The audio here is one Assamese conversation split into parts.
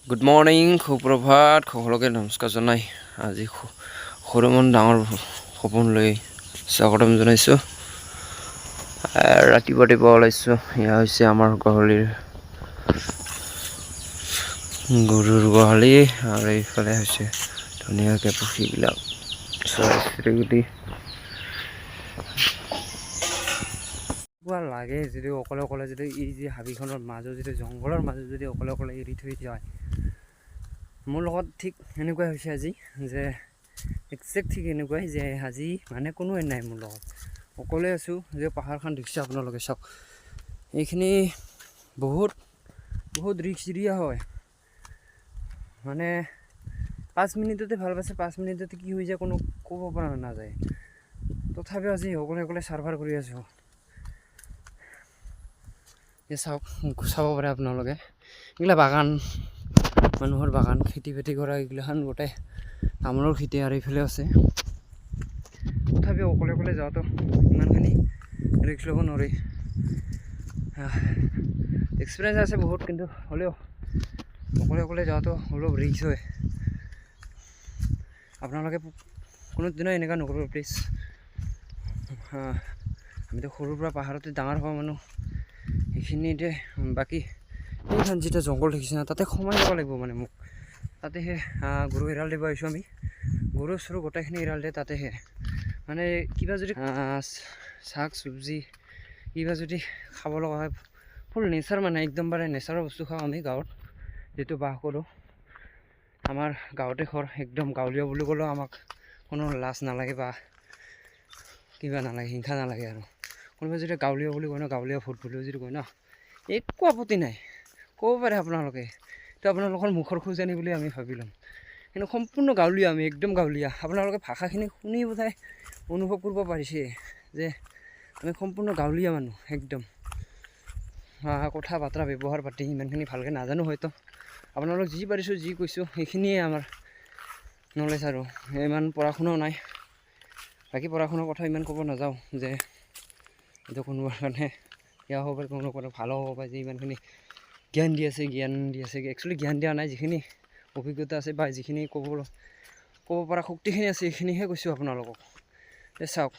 গুড মৰ্ণিং, সুপ্ৰভাত, সকলোকে নমস্কাৰ জনাই আজি সৰু মন ডাঙৰ সপোন লৈ স্বাগতম জনাইছোঁ। ৰাতিপুৱা ওলাইছোঁ। এয়া হৈছে আমাৰ গৰুৰ গোহালি আৰু এইফালে হৈছে ধুনীয়াকৈ পক্ষীবিলাক চৰাই চিৰিকটি লাগে যদি অকলে যদি এই যে হাবিখনৰ মাজত যদি জংঘলৰ মাজত যদি অকলে এৰি থৈ যায়। মোৰ লগত ঠিক এনেকুৱাই হৈছে আজি, যে একজেক্ট ঠিক এনেকুৱাই যে আজি মানে কোনোৱে নাই মোৰ লগত, অকলে আছোঁ। যে পাহাৰখন দেখিছে আপোনালোকে, চাওক এইখিনি বহুত ৰিক্স এৰিয়া হয়। মানে 5 মিনিটতে ভাল পাইছে, 5 মিনিটতে কি হৈ যায় কোনো ক'ব পৰা নাযায়। তথাপিও আজি অকলে চাৰ্ভাৰ কৰি আছোঁ। চাব পাৰে আপোনালোকে, এইগিলা বাগান, মানুহৰ বাগান, খেতি বাতি কৰা এইগিলাখান গোটেই তামোলৰ খেতি আৰু এইফালে আছে। তথাপিও অকলে যাওঁতো ইমানখিনি ৰিক্স ল'ব নোৱাৰি। এক্সপিৰিয়েঞ্চ আছে বহুত, কিন্তু হ'লেও অকলে যাওঁতো অলপ ৰিক্স হয়। আপোনালোকে কোনোদিনে এনেকুৱা নকৰিব প্লিজ। আমিতো সৰুৰ পৰা পাহাৰতে ডাঙৰ হোৱা মানুহ। এইখিনিতে বাকী এইখন যেতিয়া জংঘল দেখিছে না, তাতে সোমাই যাব লাগিব। মানে মোক তাতেহে গৰু এৰাল দিব আহিছোঁ আমি। গৰু চৰু গোটেইখিনি এৰাল দিয়ে তাতেহে। মানে কিবা যদি শাক চব্জি কিবা যদি খাব লগা হয়, ফুল নেচাৰ, মানে একদম বাৰে নেচাৰৰ বস্তু খাওঁ আমি গাঁৱত যিটো বাস কৰোঁ। আমাৰ গাঁৱতে ঘৰ, একদম গাঁৱলীয়া বুলি ক'লেও আমাক কোনো লাজ নালাগে বা কিবা নালাগে, হিংসা নালাগে। আৰু কোনোবাই যদি গাঁৱলীয়া বুলি কয় ন, গাঁৱলীয়া ভোট বুলিও যদি কয় ন, একো আপত্তি নাই, ক'ব পাৰে আপোনালোকে। এইটো আপোনালোকৰ মুখৰ খুজনি বুলি আমি ভাবি ল'ম, কিন্তু সম্পূৰ্ণ গাঁৱলীয়া আমি, একদম গাঁৱলীয়া। আপোনালোকে ভাষাখিনি শুনি বোধহয় অনুভৱ কৰিব পাৰিছে যে আমি সম্পূৰ্ণ গাঁৱলীয়া মানুহ। একদম কথা বাৰ্তা ব্যৱহাৰ পাতি ইমানখিনি ভালকৈ নাজানো হয়তো। আপোনালোক যি পাৰিছোঁ যি কৈছোঁ সেইখিনিয়ে আমাৰ নলেজ, আৰু ইমান পঢ়া শুনাও নাই। বাকী পঢ়া শুনাৰ কথা ইমান ক'ব নাযাওঁ, যে এইটো কোনোবাৰ কাৰণে বেয়া হ'ব পাৰে, কোনোবাৰ কাৰণে ভালো হ'ব পাৰে। যে ইমানখিনি জ্ঞান দি আছে একচুৱেলি জ্ঞান দিয়া নাই। যিখিনি অভিজ্ঞতা আছে বা যিখিনি ক'ব পৰা শক্তিখিনি আছে, এইখিনিহে কৈছোঁ আপোনালোকক। চাওক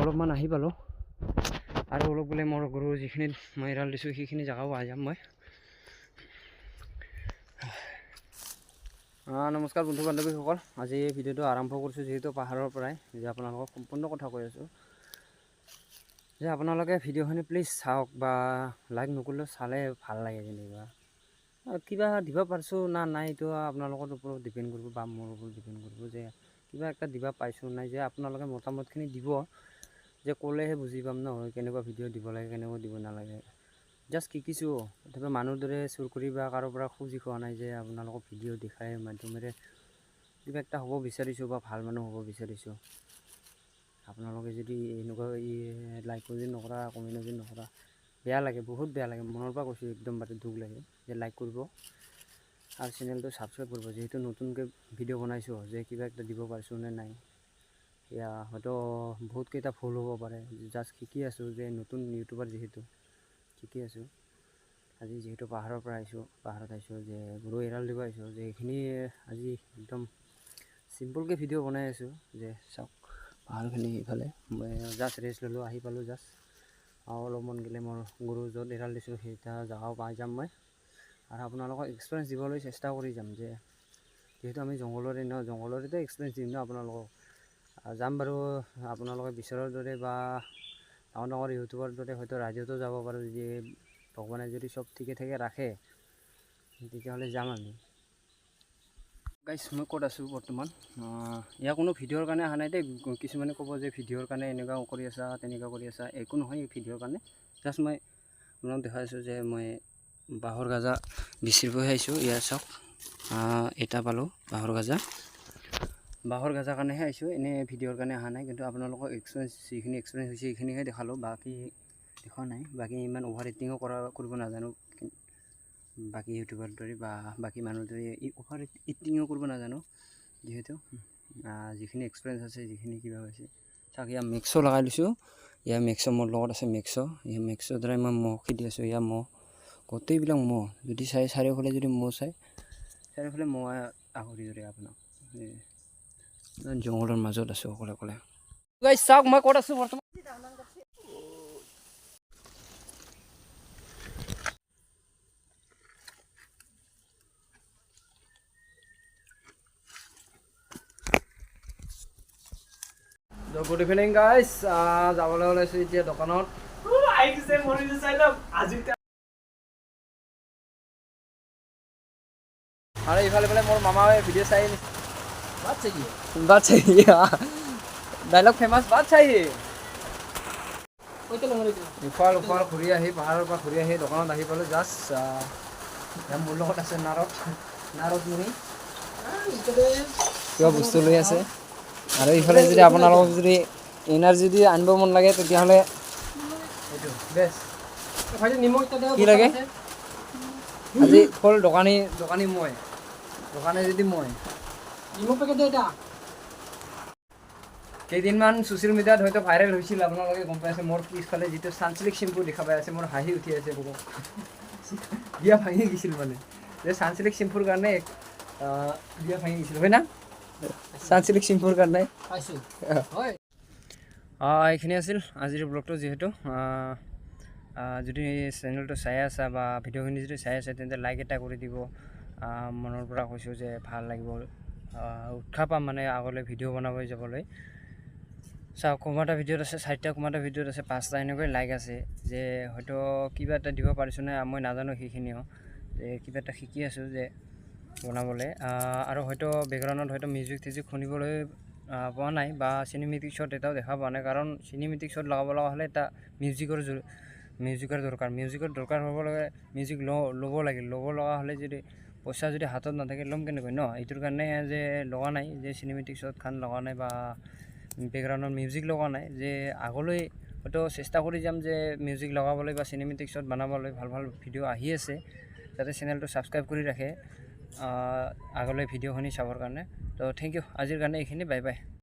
অলপমান আহি পালোঁ, আৰু অলপ বোলে মোৰ গৰু যিখিনিত মই এৰাল দিছোঁ সেইখিনি জেগাও আহি যাম মই। নমস্কাৰ বন্ধু বান্ধৱীসকল, আজি এই ভিডিঅ'টো আৰম্ভ কৰিছোঁ যিহেতু পাহাৰৰ পৰাই, যে আপোনালোকক সম্পূৰ্ণ কথা কৈ আছোঁ যে আপোনালোকে ভিডিঅ'খিনি প্লিজ চাওক, বা লাইক নকৰিলেও চালে ভাল লাগে। যেনিবা কিবা দিব পাৰিছোঁ না নাই, এইটো আপোনালোকৰ ওপৰত ডিপেণ্ড কৰিব বা মোৰ ওপৰত ডিপেণ্ড কৰিব, যে কিবা একটা দিব পাইছোঁ নাই। যে আপোনালোকে মতামতখিনি দিব, যে ক'লেহে বুজি পাম ন কেনেকুৱা ভিডিঅ' দিব লাগে, কেনেকুৱা দিব নালাগে। জাষ্ট শিকিছোঁ, তথাপি মানুহৰ দৰে চুৰ কৰি বা কাৰোৰ পৰা খুজি খোৱা নাই। যে আপোনালোকক ভিডিঅ' দেখাই মাধ্যমেৰে কিবা এটা হ'ব বিচাৰিছোঁ, বা ভাল মানুহ হ'ব বিচাৰিছোঁ। আপোনালোকে যদি এনেকুৱা লাইক যদি নকৰা, কমেণ্ট যদি নকৰা, বেয়া লাগে, বহুত বেয়া লাগে। মনৰ পৰা কৈছোঁ, একদম বাৰে দুখ লাগে। যে লাইক কৰিব আৰু চেনেলটো ছাবস্ক্ৰাইব কৰিব, যিহেতু নতুনকৈ ভিডিঅ' বনাইছোঁ, যে কিবা এটা দিব পাৰিছোঁ নে নাই। এয়া হয়তো বহুতকেইটা ভুল হ'ব পাৰে, জাষ্ট শিকি আছোঁ, যে নতুন ইউটিউবাৰ যিহেতু শিকি আছোঁ। আজি যিহেতু পাহাৰৰ পৰা আহিছোঁ, পাহাৰত আহিছোঁ, যে গৰু এৰাল দিব আহিছোঁ, যে এইখিনি আজি একদম চিম্পুলকৈ ভিডিঅ' বনাই আছোঁ। যে চাওক পাহাৰখিনি ইফালে মই জাষ্ট ৰেষ্ট ল'লোঁ, আহি পালোঁ জাষ্ট। অলপ মন গ'লে মোৰ গৰু য'ত এৰাল দিছোঁ সেইটা জেগাও পাই যাম মই, আৰু আপোনালোকক এক্সপিৰিয়েঞ্চ দিবলৈ চেষ্টা কৰি যাম। যে যিহেতু আমি জংঘলৰেতো এক্সপিৰিয়েঞ্চ দিম ন আপোনালোকক। যাম বাৰু, আপোনালোকে বিচৰাৰ দৰে বা ডাঙৰ ইউটিউবাৰ দৰে হয়তো ৰাজ্যতো যাব পাৰোঁ। যদি ভগৱানে যদি চব ঠিকে ঠাকে ৰাখে, তেতিয়াহ'লে যাম আমি। গাইছ, মই ক'ত আছোঁ বৰ্তমান? ইয়াৰ কোনো ভিডিঅ'ৰ কাৰণে অহা নাই দেই। কিছুমানে ক'ব যে ভিডিঅ'ৰ কাৰণে এনেকুৱা কৰি আছা, তেনেকুৱা কৰি আছা। একো নহয় এই ভিডিঅ'ৰ কাৰণে, জাষ্ট মই আপোনাক দেখাই আছোঁ যে মই বাঁহৰ গাজা বিচিৰিবহে আহিছোঁ। ইয়াৰ চাওক, এটা পালোঁ বাঁহৰ গাজাৰ কাৰণেহে আহিছোঁ, এনেই ভিডিঅ'ৰ কাৰণে অহা নাই। কিন্তু আপোনালোকক যিখিনি এক্সপিৰিয়েঞ্চ হৈছে সেইখিনিহে দেখালোঁ, বাকী দেখা নাই। বাকী ইমান অভাৰ এক্টিঙো কৰিব নাজানো, বাকী ইউটিউবাৰ দৰে বা বাকী মানুহৰ দৰে অভাৰ এক্টিঙো কৰিব নাজানো। যিহেতু যিখিনি এক্সপিৰিয়েঞ্চ আছে, যিখিনি কিবা হৈছে, চাওক ইয়াৰ মেক্সো লগাই দিছোঁ। ইয়াৰ মেক্সো মোৰ লগত আছে, মেক্সো দ্বাৰাই মই মহ খেদি আছোঁ। ইয়াৰ মহ গোটেইবিলাক মহ যদি চাৰিওফালে যদি মহ চাৰিওফালে মহ আগুৰি ধৰে আপোনাক জংঘলৰ মাজত আছোঁ অকলে অকলে গাইছ চাওক মই ক'ত আছোঁ বৰ্তমান গুড ইভিনিং গাইছ যাবলৈ ওলাইছোঁ এতিয়া দোকানত আৰু ইফালে মোৰ মামাই ভিডিঅ' চাই बात सही है डायलॉग फेमस बात चाहिए ইফাল উফাল ঘূৰি আহি পাহাৰৰ পৰা ঘূৰি আহি দোকানত আহি পালোঁ জাষ্ট মোৰ লগত আছে নাৰদ মুনি কিবা বস্তু লৈ আছে আৰু ইফালে যদি আপোনালোকক যদি এনাৰ্জি দি আনিব মন লাগে তেতিয়াহ'লে এইটো বেষ্ট কি লাগে আজি হ'ল দোকানী মই যদি মই কেইদিনমান ছ'চিয়েল মিডিয়াত হয়তো ভাইৰেল হৈছিল আপোনালোকে গম পাই আছে মোৰ পিছফালে যিটো চানচিল্ক শ্বেম্পু দেখা পাই আছে মোৰ হাঁহি উঠি আছে বহুত বিয়া ভাঙি গৈছিল মানে যে চানচিল্ক শ্বেম্পুৰ কাৰণে বিয়া ভাঙি গৈছিল হয় না চানচিল্ক শ্বেম্পুৰ কাৰণে এইখিনি আছিল আজিৰ ব্লগটো যিহেতু যদি চেনেলটো চাই আছা বা ভিডিঅ'খিনি যদি চাই আছে তেন্তে লাইক এটা কৰি দিব মনৰ পৰা কৈছোঁ যে ভাল লাগিব উৎসাহ পাম মানে আগলৈ ভিডিঅ' বনাবলৈ যাবলৈ চাওক কোনোবাটা ভিডিঅ'ত আছে 4টা কোনোবাটা ভিডিঅ'ত আছে 5টা এনেকৈ লাইক আছে যে হয়তো কিবা এটা দিব পাৰিছোঁ নে মই নাজানো সেইখিনিও যে কিবা এটা শিকি আছোঁ যে বনাবলৈ আৰু হয়তো বেকগ্ৰাউণ্ডত হয়তো মিউজিক শুনিবলৈ পোৱা নাই বা চিনেমেটিক শ্বট এটাও দেখা পোৱা নাই কাৰণ চিনেমেটিক শ্বট লগাব লগা হ'লে এটা মিউজিকৰ দৰকাৰ হ'ব লাগে মিউজিক ল'ব লগা হ'লে যদি পইচা যদি হাতত নাথাকে ল'ম কেনেকৈ ন এইটোৰ কাৰণে যে লগা নাই যে চিনেমেটিক শ্বট খান লগা নাই বা বেকগ্ৰাউণ্ডত মিউজিক লগা নাই যে আগলৈ হয়তো চেষ্টা কৰি যাম যে মিউজিক লগাবলৈ বা চিনেমেটিক শ্বট বনাবলৈ ভাল ভিডিঅ' আহি আছে যাতে চেনেলটো ছাবস্ক্ৰাইব কৰি ৰাখে আগলৈ ভিডিঅ'খিনি চাবৰ কাৰণে তো থেংক ইউ আজিৰ কাৰণে এইখিনি বাই বাই